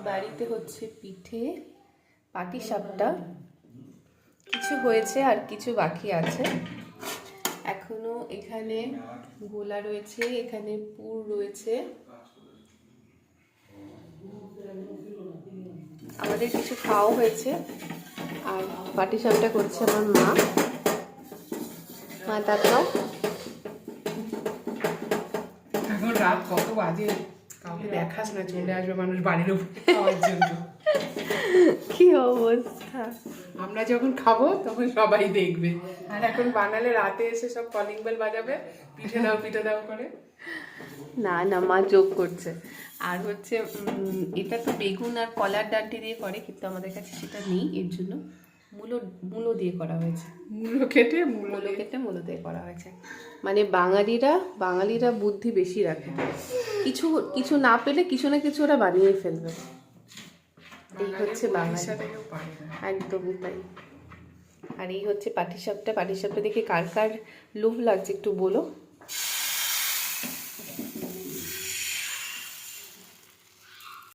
বাড়িতে হচ্ছে পিঠে, পাটিসাপটা কিছু হয়েছে আর কিছু বাকি আছে এখনো। এখানে গোলা রয়েছে, এখানে পুর রয়েছে, আমাদের কিছু খাওয়া হয়েছে। আর পাটিসাপটা করছে আমার মা। মা তাকাও। এখন রাত কত বাজে, কাউকে দেখাস না, চলে আসবে মানুষ বাড়ির উপর খাওয়ার জন্য। কি অবস্থা! আমরা যখন খাবো তখন সবাই দেখবে, আর এখন বানালে রাতে এসে সব কলিং বেল বাজাবে, পিঠে দাও করে। না না, মা যোগ করছে। আর হচ্ছে এটা তো বেগুন আর কলার ডাঁটি দিয়ে করে, কিন্তু আমাদের কাছে সেটা নেই, এর জন্য মূলো দিয়ে করা হয়েছে। মূলো কেটে মূলো দিয়ে করা হয়েছে। মানে বাঙালিরা বুদ্ধি বেশি রাখে, কিছু কিছু না পেলে কিছু না কিছু ওরা বানিয়ে ফেলবে। এই হচ্ছে বাঙালি, একদমই তাই। আর এই হচ্ছে পাটিসাপটা। পাটিসাপটা দেখে কার কার লোভ লাগছে একটু বলো।